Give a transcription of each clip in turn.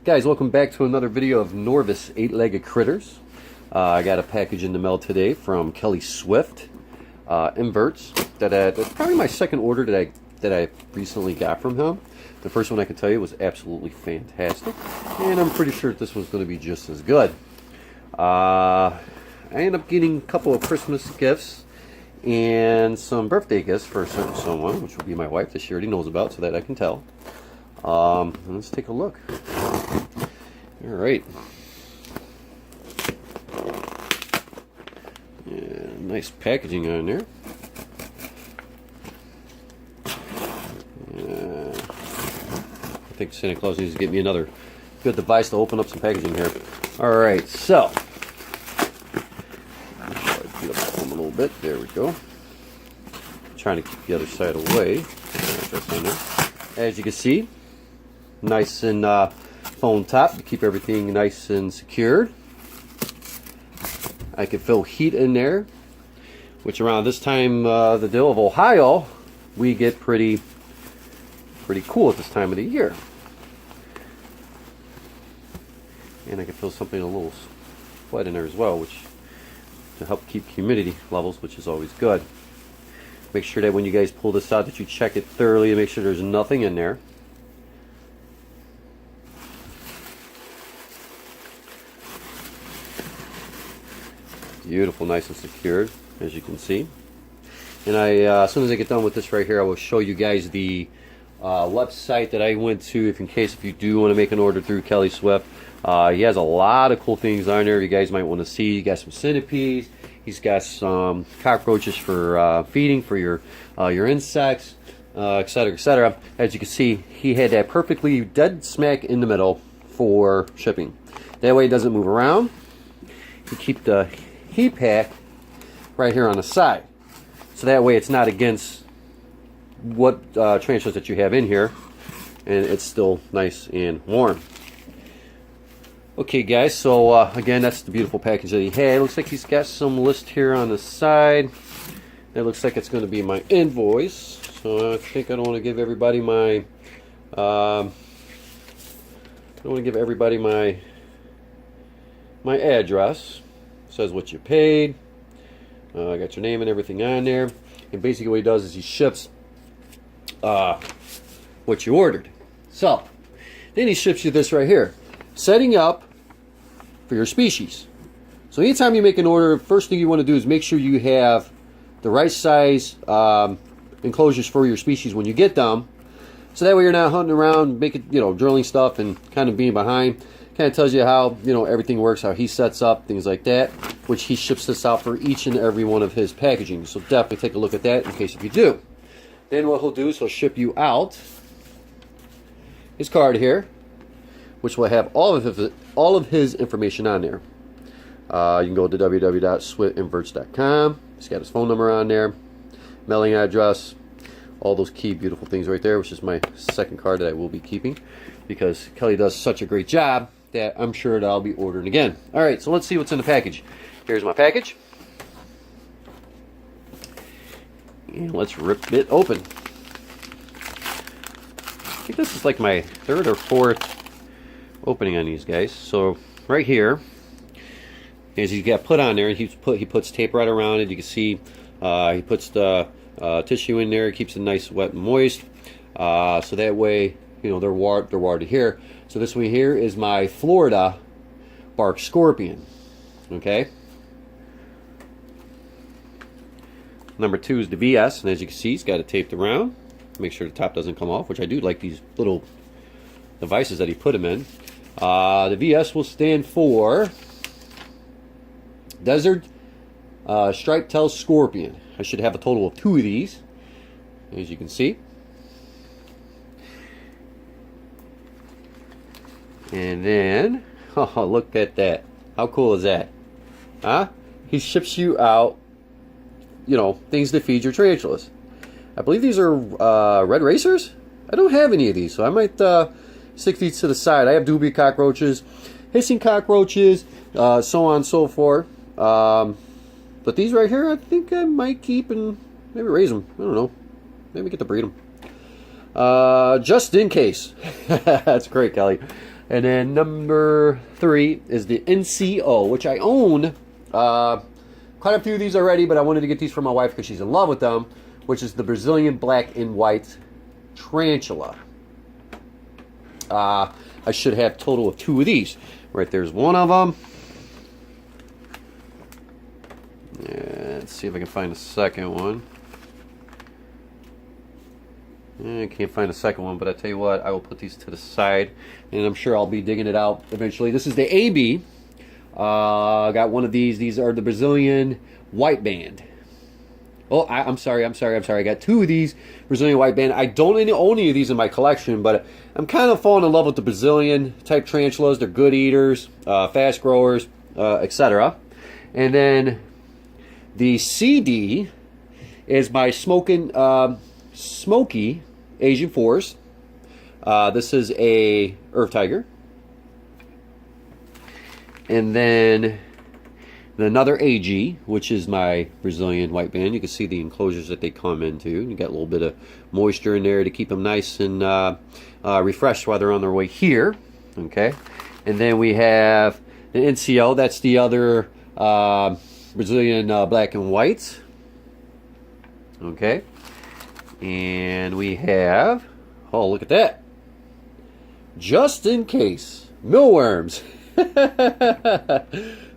Guys, welcome back to another video of Norvis 8-Legged Critters. I got a package in the mail today from Kelly Swift Inverts. That's probably my second order that I recently got from him. The first one I can tell you was absolutely fantastic, and I'm pretty sure this one's going to be just as good. I ended up getting a couple of Christmas gifts and some birthday gifts for a certain someone, which will be my wife that she already knows about, so that I can tell. Let's take a look. All right. Yeah, nice packaging on there. I think Santa Claus needs to get me another good device to open up some packaging here. All right, so beat up a little bit. There we go. Trying to keep the other side away. As you can see, nice and foam top to keep everything nice and secured. I can feel heat in there, which around this time the deal of Ohio, we get pretty cool at this time of the year. And I can feel something a little sweat in there as well, which to help keep humidity levels, which is always good. Make sure that when you guys pull this out that you check it thoroughly and make sure there's nothing in there. Beautiful, nice and secured, as you can see. And as soon as I get done with this right here, I will show you guys the website that I went to, if you do want to make an order through Kelly Swift. He has a lot of cool things on there you guys might want to see. He got some centipedes. He's got some cockroaches for feeding for your insects, etc., etc. As you can see, he had that perfectly dead smack in the middle for shipping. That way it doesn't move around. You keep the heat pack right here on the side, so that way it's not against what transfers that you have in here, and it's still nice and warm. Okay guys, so again, that's the beautiful package that he had. It looks like he's got some list here on the side. It looks like it's going to be my invoice, so I think I don't want to give everybody my my address. It says what you paid. I got your name and everything on there, and basically what he does is he ships what you ordered. So then he ships you this right here, setting up for your species. So anytime you make an order, first thing you want to do is make sure you have the right size enclosures for your species when you get them, so that way you're not hunting around making, drilling stuff and kind of being behind. Kind of tells you how everything works, how he sets up things like that, which he ships this out for each and every one of his packaging. So definitely take a look at that in case if you do. Then what he'll do is he'll ship you out his card here, which will have all of his information on there. You can go to www.swiftinverts.com. He's got his phone number on there, mailing address, all those key beautiful things right there, which is my second card that I will be keeping because Kelly does such a great job that I'm sure that I'll be ordering again. All right, so let's see what's in the package. Here's my package. And let's rip it open. I think this is like my third or fourth opening on these guys. So right here, as he's got put on there, he puts tape right around it. You can see he puts the tissue in there, keeps it nice, wet, and moist. So that way, they're warded here. So this one here is my Florida bark scorpion. Okay. Number 2 is the VS, and as you can see, he's got it taped around. Make sure the top doesn't come off, which I do like these little devices that he put them in. The VS will stand for Desert Striped-tailed Scorpion. I should have a total of 2 of these, as you can see. And then, oh, look at that. How cool is that? Huh? He ships you out, things to feed your tarantulas. I believe these are red racers. I don't have any of these, so I might stick these to the side. I have dubia cockroaches, hissing cockroaches, so on and so forth. But these right here, I think I might keep and maybe raise them. I don't know. Maybe get to breed them. Just in case. That's great, Kelly. And then number 3 is the NCO, which I own quite a few of these already, but I wanted to get these for my wife because she's in love with them, which is the Brazilian black and white tarantula. I should have a total of 2 of these. Right there's one of them. Let's see if I can find a second one. I can't find a second one, but I tell you what, I will put these to the side, and I'm sure I'll be digging it out eventually. This is the AB. I got one of these. These are the Brazilian white band. Oh, I'm sorry. I got 2 of these Brazilian white band. I don't own any of these in my collection, but I'm kind of falling in love with the Brazilian type tarantulas. They're good eaters, fast growers, etc. And then the CD is my smoky Asian forest. This is a earth tiger. And then another AG, which is my Brazilian white band. You can see the enclosures that they come into. You got a little bit of moisture in there to keep them nice and refreshed while they're on their way here. Okay. And then we have the NCO. That's the other Brazilian black and white. Okay. And we have, oh, look at that. Just in case. Millworms.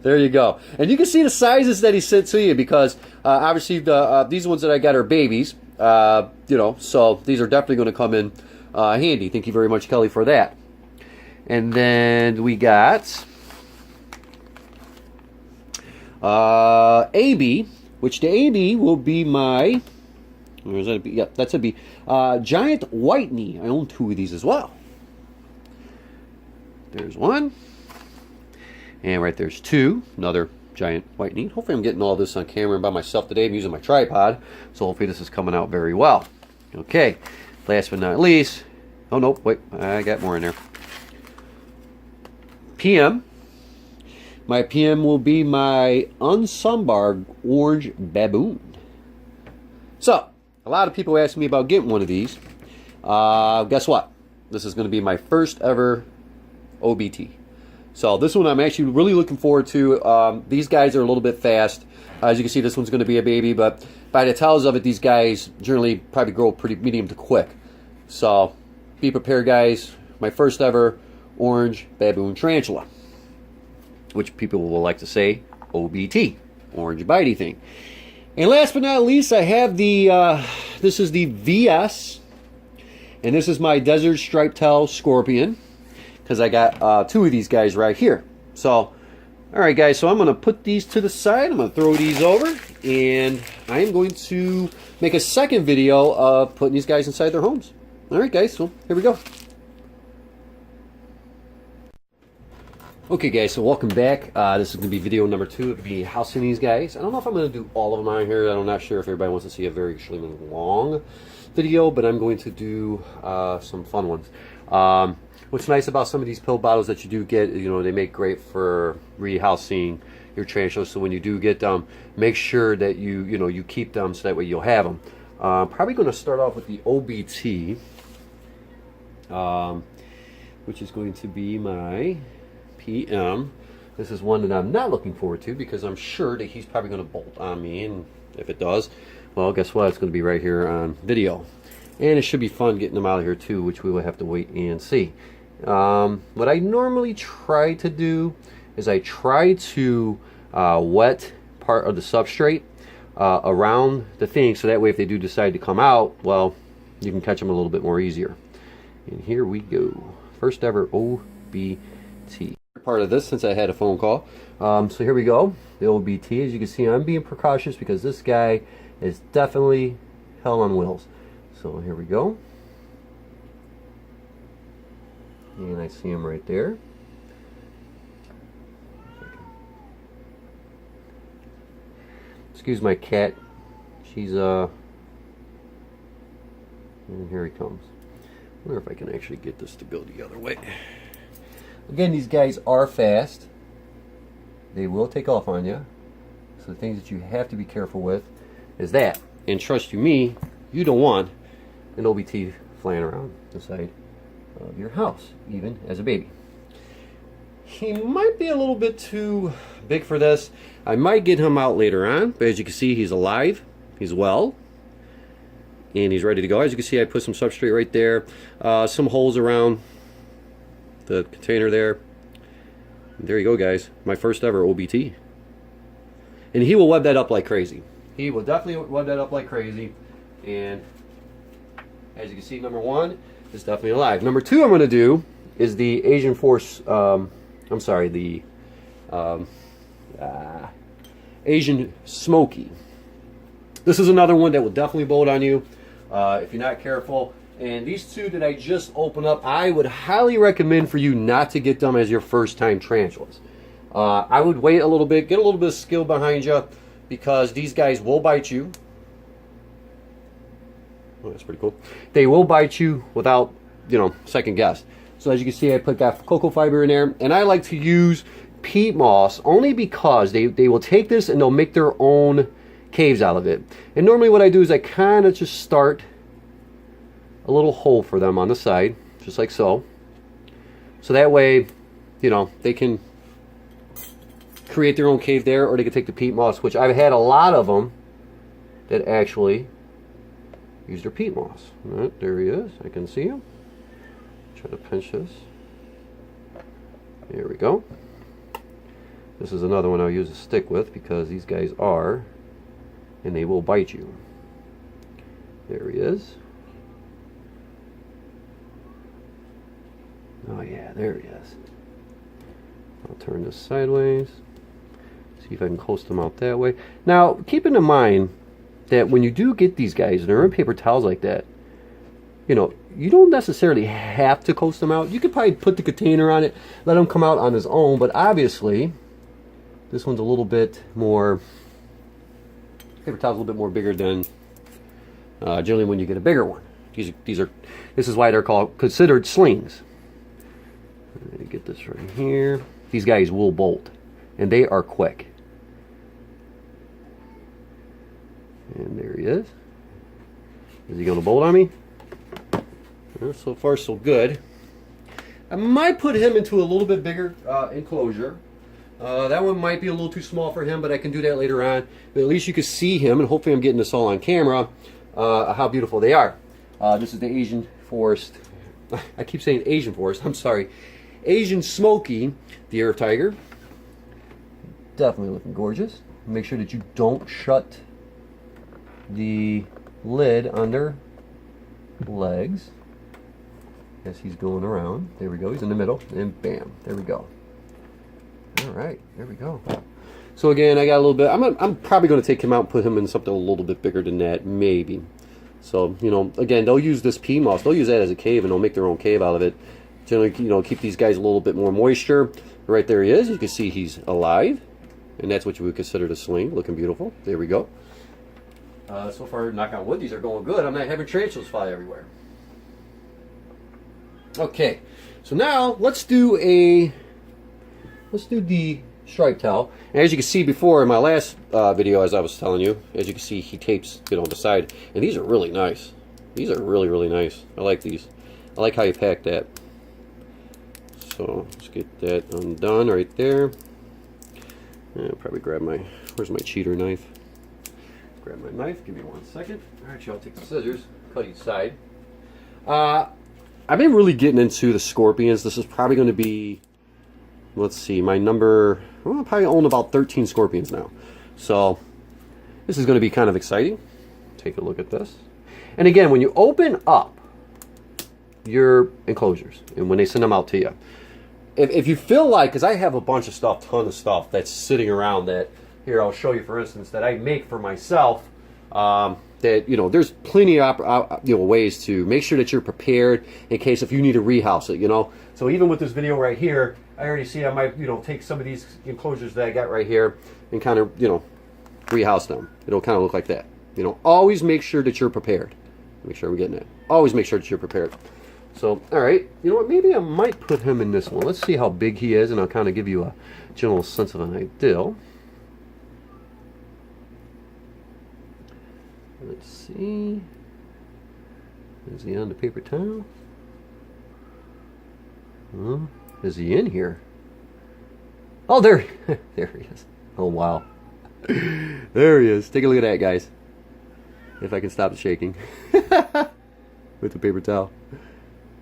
There you go. And you can see the sizes that he sent to you because obviously these ones that I got are babies. So these are definitely going to come in handy. Thank you very much, Kelly, for that. And then we got AB, which the AB will be my, where is that a B? Yeah, that's a B. Giant white knee. I own 2 of these as well. There's one. And right there's 2. Another giant white knee. Hopefully I'm getting all this on camera and by myself today. I'm using my tripod. So hopefully this is coming out very well. Okay. Last but not least. Oh, no. Wait. I got more in there. PM. My PM will be my Unsumbarg orange baboon. So, a lot of people ask me about getting one of these. Guess what? This is going to be my first ever OBT. So this one I'm actually really looking forward to. These guys are a little bit fast. As you can see, this one's going to be a baby, but by the tells of it, these guys generally probably grow pretty medium to quick. So be prepared, guys. My first ever orange baboon tarantula, which people will like to say OBT, orange bitey thing. And last but not least, I have the, this is the VS, and this is my desert striped tail scorpion, because I got 2 of these guys right here. So, all right, guys, so I'm going to put these to the side. I'm going to throw these over, and I am going to make a second video of putting these guys inside their homes. All right, guys, so here we go. Okay, guys, so welcome back. This is going to be video number 2 of me housing these guys. I don't know if I'm going to do all of them on here. I'm not sure if everybody wants to see a very extremely long video, but I'm going to do some fun ones. What's nice about some of these pill bottles that you do get, they make great for rehousing your tarantulas. So when you do get them, make sure that you keep them so that way you'll have them. Probably going to start off with the OBT, which is going to be my PM. This is one that I'm not looking forward to because I'm sure that he's probably going to bolt on me, and if it does, well, guess what? It's going to be right here on video. And it should be fun getting them out of here too, which we will have to wait and see. What I normally try to do is I try to wet part of the substrate around the thing, so that way if they do decide to come out, well, you can catch them a little bit more easier. And here we go. First ever OBT. Part of this since I had a phone call. So here we go. The OBT. As you can see, I'm being precautious because this guy is definitely hell on wheels. So here we go. And I see him right there. Excuse my cat. She's and here he comes. I wonder if I can actually get this to go the other way. Again, these guys are fast. They will take off on you. So the things that you have to be careful with is that. And trust you me, you don't want an OBT flying around the side of your house, even as a baby. he might be a little bit too big for this. I might get him out later on, but as you can see, he's alive, he's well, and he's ready to go. As you can see, I put some substrate right there, some holes around the container there. There you go, guys. My first ever OBT. And he will web that up like crazy. He will definitely web that up like crazy. And as you can see, number one is definitely alive. Number two I'm going to do is the Asian Force, I'm sorry, the Asian Smoky. This is another one that will definitely bolt on you if you're not careful. And these two that I just opened up, I would highly recommend for you not to get them as your first time tarantulas. I would wait a little bit, get a little bit of skill behind you, because these guys will bite you. Oh, that's pretty cool. They will bite you without, second guess. So as you can see, I got cocoa fiber in there, and I like to use peat moss only because they will take this and they'll make their own caves out of it. And normally what I do is I kind of just start a little hole for them on the side, just like so. So that way, they can create their own cave there, or they can take the peat moss, which I've had a lot of them that actually use their peat moss. Right, there he is. I can see him. Try to pinch this. There we go. This is another one I'll use a stick with, because these guys are, and they will bite you. There he is. Oh yeah, there he is. I'll turn this sideways. See if I can coast them out that way. Now, keeping in mind that when you do get these guys, and they're in paper towels like that, you don't necessarily have to coast them out. You could probably put the container on it, let him come out on his own, but obviously, this one's a little bit more, paper towel's a little bit more bigger than generally when you get a bigger one. This is why they're considered slings. Let me get this right here. These guys will bolt, and they are quick. And there he is. Is he going to bolt on me? Well, so far, so good. I might put him into a little bit bigger enclosure. That one might be a little too small for him, but I can do that later on. But at least you can see him, and hopefully I'm getting this all on camera, how beautiful they are. This is the Asian Forest. I keep saying Asian Forest. I'm sorry. Asian Smoky, the Air Tiger. Definitely looking gorgeous. Make sure that you don't shut the lid on their legs as he's going around. There we go. He's in the middle, and bam, there we go. All right, there we go. So again, I got a little bit. I'm probably going to take him out and put him in something a little bit bigger than that, maybe. So again, they'll use this peat moss. They'll use that as a cave, and they'll make their own cave out of it. Generally, keep these guys a little bit more moisture. Right there he is. You can see he's alive, and that's what you would consider the sling. Looking beautiful. There we go. So far, knock on wood, these are going good. I'm not having tarantulas fly everywhere. Okay, so now let's do the stripe towel. And as you can see before in my last video, as I was telling you, as you can see, he tapes it on the side, and these are really nice. These are really, really nice. I like these. I like how you pack that. So let's get that undone right there. I'll probably grab my, where's my cheater knife? Grab my knife, give me 1 second. Alright, I'll take the scissors, cut each side. I've been really getting into the scorpions. This is probably going to be, let's see, my number, well, I probably own about 13 scorpions now. So this is going to be kind of exciting. Take a look at this. And again, when you open up your enclosures and when they send them out to you, if you feel like, because I have a bunch of stuff, ton of stuff that's sitting around that, here I'll show you for instance, that I make for myself, that, there's plenty of ways to make sure that you're prepared in case if you need to rehouse it, So even with this video right here, I already see I might, take some of these enclosures that I got right here and kind of, rehouse them. It'll kind of look like that. Always make sure that you're prepared. Make sure we're getting it. Always make sure that you're prepared. So, all right, you know what? Maybe I might put him in this one. Let's see how big he is, and I'll kind of give you a general sense of an idea. Let's see. Is he on the paper towel? Is he in here? Oh, there, there he is. Oh, wow. There he is. Take a look at that, guys. If I can stop the shaking. With the paper towel.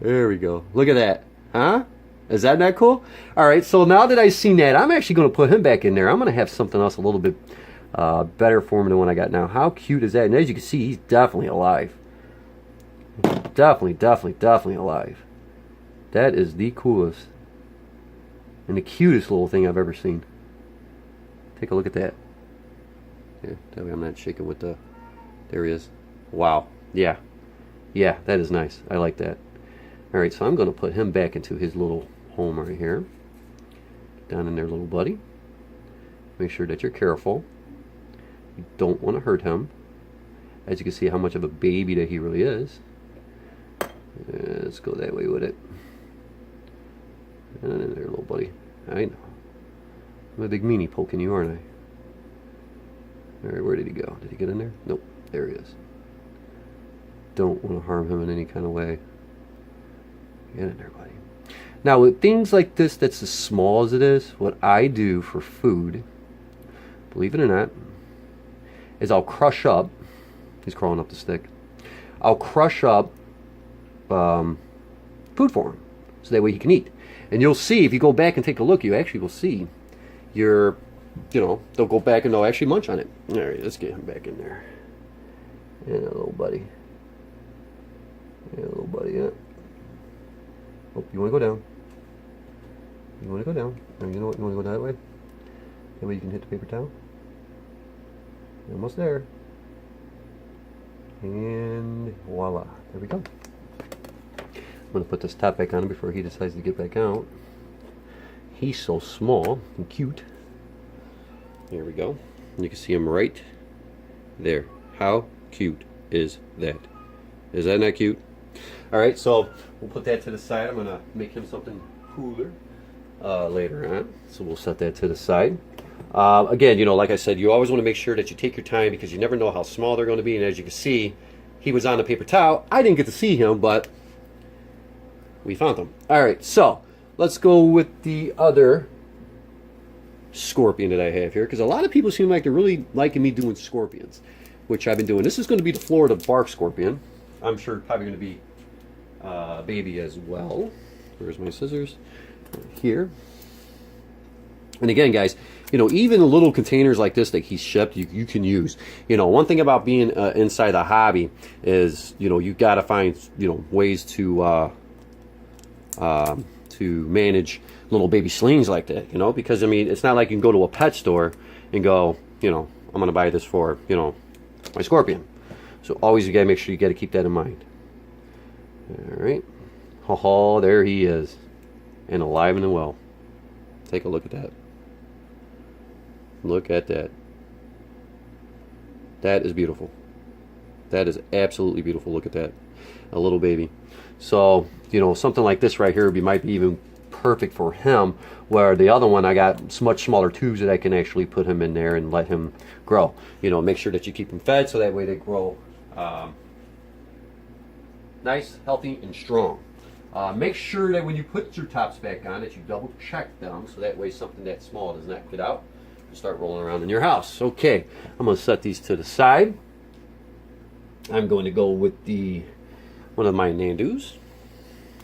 There we go. Look at that. Huh? Is that not cool? All right, so now that I've seen that, I'm actually going to put him back in there. I'm going to have something else a little bit better for him than what I got now. How cute is that? And as you can see, he's definitely alive. Definitely alive. That is the coolest and the cutest little thing I've ever seen. Take a look at that. Yeah, that way I'm not shaking with the... There he is. Wow. Yeah. Yeah, that is nice. I like that. All right, so I'm going to put him back into his little home right here. Down in there, little buddy. Make sure that you're careful. You don't want to hurt him. As you can see how much of a baby that he really is. Let's go that way with it. And in there, little buddy. I know. I'm a big meanie poking you, aren't I? Alright, where did he go? Did he get in there? Nope. There he is. Don't want to harm him in any kind of way. Get in there, buddy. Now, with things like this that's as small as it is, what I do for food, believe it or not, is I'll crush up, he's crawling up the stick, I'll crush up food for him, so that way he can eat. And you'll see, if you go back and take a look, you actually will see they'll go back and they'll actually munch on it. All right, let's get him back in there. Yeah, little buddy. Yeah, little buddy, yeah. Oh, you want to go down. You want to go down. Or you know what, you want to go that way? That way you can hit the paper towel. You're almost there. And voila. There we go. I'm going to put this top back on him before he decides to get back out. He's so small and cute. There we go. You can see him right there. How cute is that? Is that not cute? Alright, so we'll put that to the side. I'm going to make him something cooler later on. So we'll set that to the side. Again, like I said, you always want to make sure that you take your time because you never know how small they're going to be. And as you can see, he was on the paper towel. I didn't get to see him, but we found him. Alright, so let's go with the other scorpion that I have here, because a lot of people seem like they're really liking me doing scorpions, which I've been doing. This is going to be the Florida bark scorpion. I'm sure probably going to be baby as well. Where's my scissors? Here. And again, guys, even little containers like this that he shipped, you can use. One thing about being inside the hobby is, you got to find, ways to manage little baby slings like that, because, it's not like you can go to a pet store and go, I'm going to buy this for, my scorpion. So always you got to make sure you got to keep that in mind. All right. Oh, there he is. And alive and well. Take a look at that. Look at that. That is beautiful. That is absolutely beautiful. Look at that. A little baby. So, something like this right here might be even perfect for him, where the other one I got much smaller tubes that I can actually put him in there and let him grow. Make sure that you keep them fed so that way they grow nice, healthy, and strong. Make sure that when you put your tops back on that you double check them so that way something that small does not get out and start rolling around in your house. Okay, I'm going to set these to the side. I'm going to go with one of my Nandus.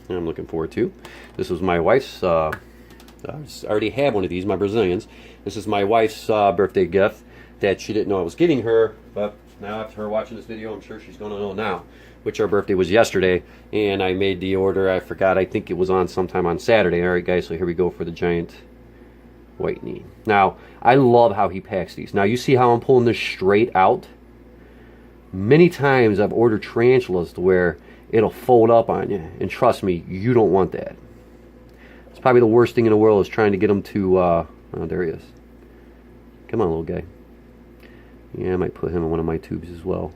I'm looking forward to. This was my wife's, I already have one of these, my Brazilians. This is my wife's birthday gift that she didn't know I was getting her, but now after her watching this video, I'm sure she's going to know now, which our birthday was yesterday, and I made the order. I forgot, I think it was on sometime on Saturday. All right, guys, so here we go for the giant white knee. Now, I love how he packs these. Now, you see how I'm pulling this straight out? Many times I've ordered tarantulas to where it'll fold up on you, and trust me, you don't want that. It's probably the worst thing in the world is trying to get them to, oh, there he is. Come on, little guy. Yeah, I might put him in one of my tubes as well.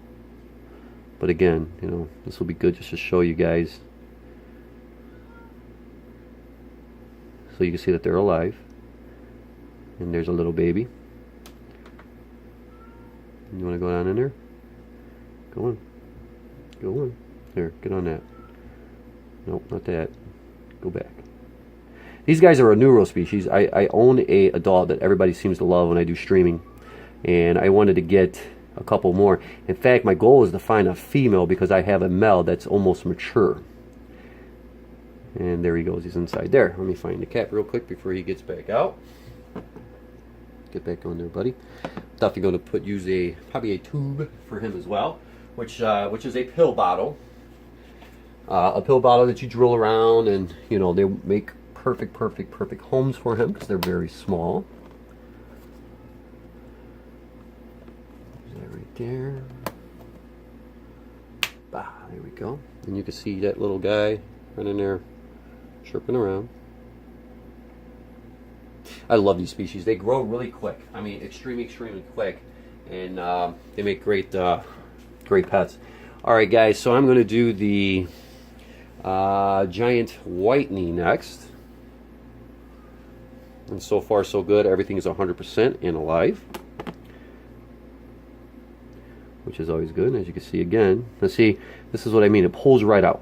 But again, this will be good just to show you guys. So you can see that they're alive. And there's a little baby. You want to go down in there? Go on. Go on. There, get on that. Nope, not that. Go back. These guys are a neuro species. I own a adult that everybody seems to love when I do streaming, and I wanted to get a couple more. In fact, my goal is to find a female because I have a male that's almost mature. And there he goes. He's inside there. Let me find the cap real quick before he gets back out. Get back on there, buddy. Definitely going to use probably a tube for him as well, which is a pill bottle. A pill bottle that you drill around, and you know they make perfect homes for him because they're very small. Is that right there? Bah, there we go. And you can see that little guy running there, chirping around. I love these species. They grow really quick. I mean, extremely quick, and they make great pets. All right, guys. So I'm going to do the giant white knee next. And so far, so good. Everything is 100% and alive, which is always good. As you can see again. Now, see, this is what I mean. It pulls right out.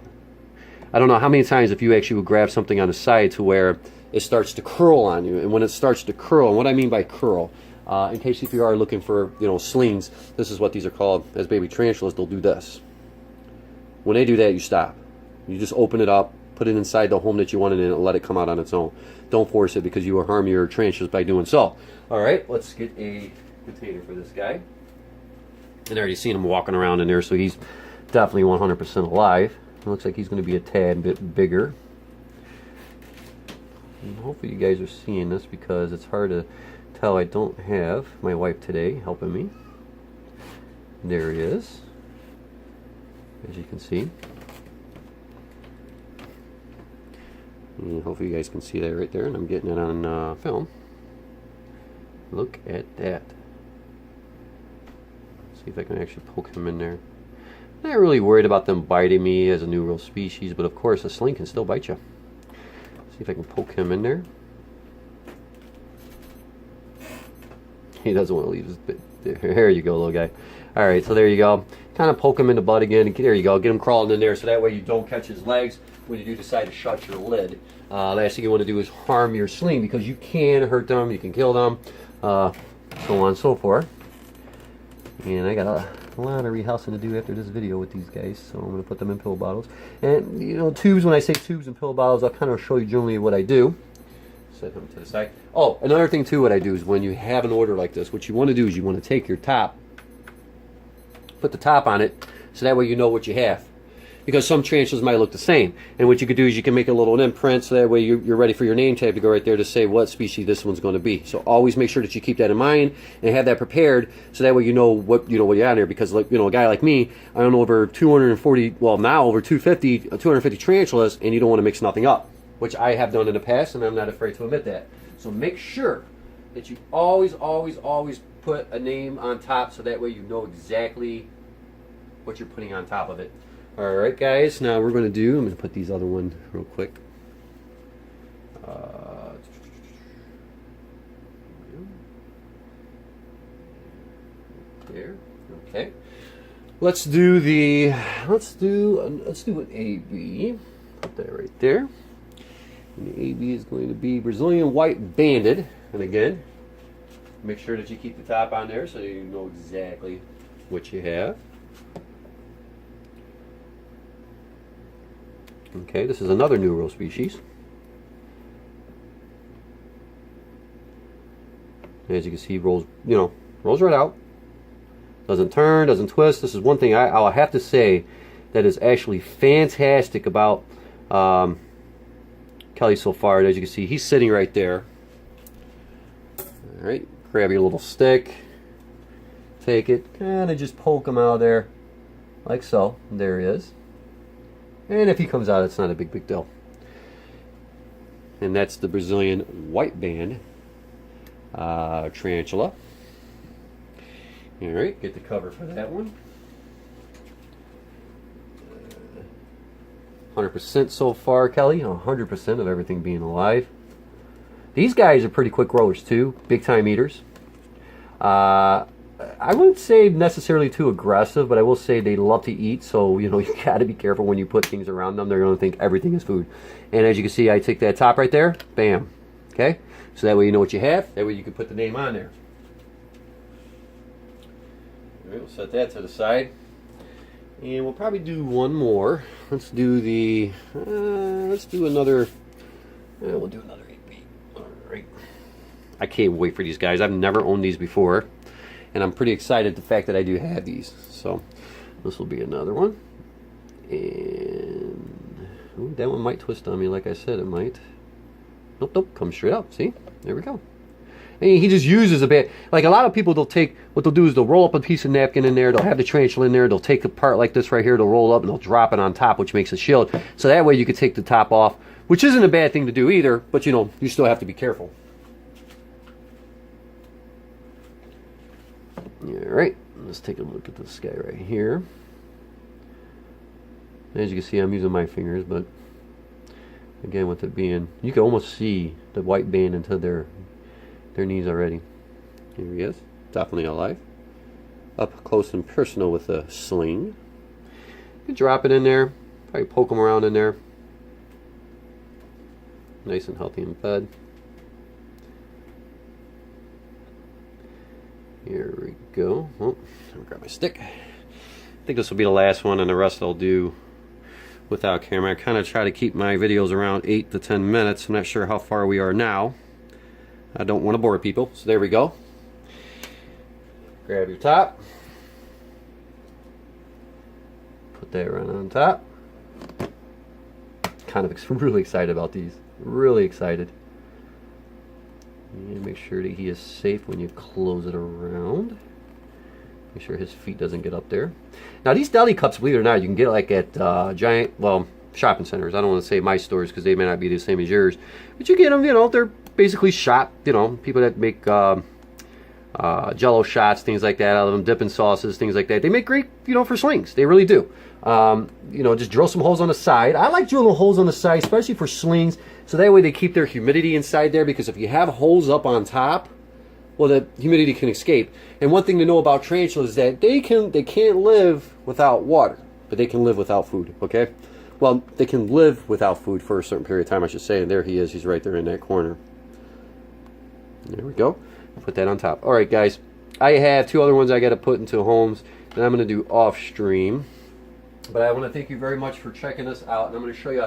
I don't know how many times if you actually would grab something on the side to where it starts to curl on you, and when it starts to curl, and what I mean by curl, in case if you are looking for slings, this is what these are called as baby tarantulas. They'll do this. When they do that, you stop. You just open it up, put it inside the home that you want it in, and let it come out on its own. Don't force it because you will harm your tarantulas by doing so. All right, let's get a container for this guy. And I already seen him walking around in there, so he's definitely 100% alive. It looks like he's going to be a tad bit bigger. And hopefully you guys are seeing this because it's hard to tell. I don't have my wife today helping me. There he is, as you can see. And hopefully you guys can see that right there, and I'm getting it on film. Look at that. Let's see if I can actually poke him in there. Not really worried about them biting me as a new real species, but of course a sling can still bite you. See if I can poke him in there. He doesn't want to leave his bit. There you go, little guy. All right, so there you go. Kind of poke him in the butt again. There you go. Get him crawling in there, so that way you don't catch his legs when you do decide to shut your lid. Last thing you want to do is harm your sling because you can hurt them, you can kill them, so on and so forth. And I got a lot of rehousing to do after this video with these guys, so I'm going to put them in pill bottles. And tubes, when I say tubes and pill bottles, I'll kind of show you generally what I do. Set them to the side. Oh, another thing too, what I do is when you have an order like this, what you want to do is you want to take your top, put the top on it, so that way you know what you have. Because some tarantulas might look the same. And what you could do is you can make a little imprint, so that way you're ready for your name tag to go right there to say what species this one's going to be. So always make sure that you keep that in mind and have that prepared, so that way you know what you have there. Because like a guy like me, I own over 240, well now over 250 tarantulas, and you don't want to mix nothing up, which I have done in the past, and I'm not afraid to admit that. So make sure that you always put a name on top, so that way you know exactly what you're putting on top of it. Alright guys, now we're going to do, I'm going to put these other ones real quick. There. Okay. Let's do an AB. Put that right there. And the AB is going to be Brazilian White Banded. And again, make sure that you keep the top on there so you know exactly what you have. Okay, this is another neuro species. As you can see, rolls right out. Doesn't turn, doesn't twist. This is one thing I'll have to say that is actually fantastic about Kelly so far. As you can see, he's sitting right there. All right, grab your little stick, take it, kind of just poke him out of there, like so. There he is. And if he comes out, it's not a big deal. And that's the Brazilian White Band tarantula. All right, get the cover for that one. 100% so far, Kelly. 100% of everything being alive. These guys are pretty quick growers too, big time eaters. I wouldn't say necessarily too aggressive, but I will say they love to eat, so you know you got to be careful when you put things around them. They're going to think everything is food. And as you can see, I take that top right there, bam. Okay, so that way you know what you have. That way you can put the name on there. All right, we'll set that to the side, and we'll probably do one more. Let's do the. Let's do another. We'll do another 8B. All right. I can't wait for these guys. I've never owned these before. And I'm pretty excited the fact that I do have these. So this will be another one. And ooh, that one might twist on me, like I said it might. Nope, nope, come straight up. See? There we go. And he just uses a bit. Like a lot of people, they'll take, what they'll do is they'll roll up a piece of napkin in there, they'll have the tarantula in there, they'll take a part like this right here, they'll roll up and they'll drop it on top, which makes a shield. So that way you can take the top off, which isn't a bad thing to do either, but you know, you still have to be careful. Alright, let's take a look at this guy right here. As you can see, I'm using my fingers, but again, with it being, you can almost see the white band into their knees already. Here he is, definitely alive. Up close and personal with a sling. You can drop it in there, probably poke them around in there. Nice and healthy in bed. Here we go. Oh, let me grab my stick. I think this will be the last one, and the rest I'll do without camera. I kind of try to keep my videos around 8 to 10 minutes. I'm not sure how far we are now. I don't want to bore people, so there we go. Grab your top. Put that right on top. Kind of really excited about these. Really excited. And make sure that he is safe when you close it around. Make sure his feet doesn't get up there. Now these deli cups, believe it or not, you can get like at giant, well, shopping centers. I don't want to say my stores because they may not be the same as yours. But you get them, you know, they're basically shot, you know, people that make Jello shots, things like that out of them, dipping sauces, things like that. They make great, you know, for slings. They really do. You know, just drill some holes on the side. I like drilling holes on the side, especially for slings, so that way they keep their humidity inside there, because if you have holes up on top, well, the humidity can escape. And one thing to know about tarantulas is that they can't live without water, but they can live without food, okay? Well, they can live without food for a certain period of time, I should say, and there he is. He's right there in that corner. There we go. Put that on top. All right, guys. I have 2 other ones I got to put into homes that I'm going to do off stream. But I want to thank you very much for checking us out. And I'm going to show you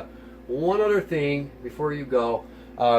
one other thing before you go.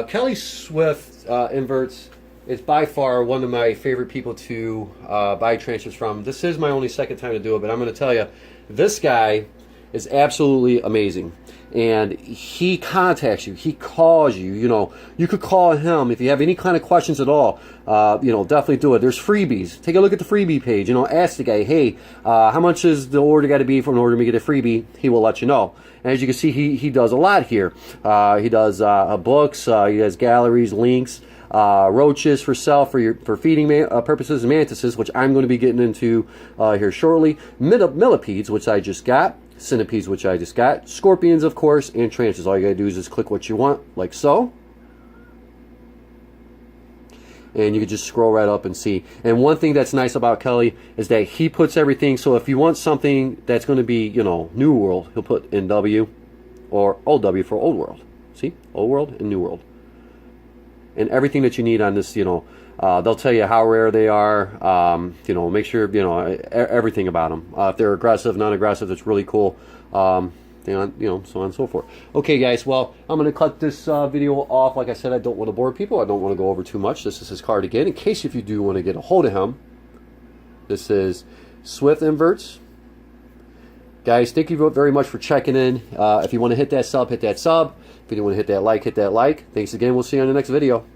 Kelly Swift Inverts is by far one of my favorite people to buy tarantulas from. This is my only second time to do it, but I'm going to tell you, this guy is absolutely amazing. And he contacts you, he calls you, you know, you could call him if you have any kind of questions at all. You know, definitely do it. There's freebies. Take a look at the freebie page, you know, ask the guy, hey, how much is the order got to be for an order to get a freebie? He will let you know. And as you can see, he does a lot here. He does books, he does galleries, links, roaches for sale for feeding purposes, mantises, which I'm going to be getting into here shortly, millipedes, which I just got, centipedes, which I just got, scorpions, of course, and tarantulas. All you gotta do is just click what you want, like so, and you can just scroll right up and see. And one thing that's nice about Kelly is that he puts everything, so if you want something that's going to be, you know, New World, he'll put NW or OW for Old World. See, Old World and New World, and everything that you need on this, you know. They'll tell you how rare they are, you know, make sure, you know, everything about them. If they're aggressive, non-aggressive, it's really cool, you know, so on and so forth. Okay, guys, well, I'm going to cut this video off. Like I said, I don't want to bore people. I don't want to go over too much. This is his card again, in case if you do want to get a hold of him. This is Swift Inverts. Guys, thank you very much for checking in. If you want to hit that sub, hit that sub. If you want to hit that like, hit that like. Thanks again. We'll see you on the next video.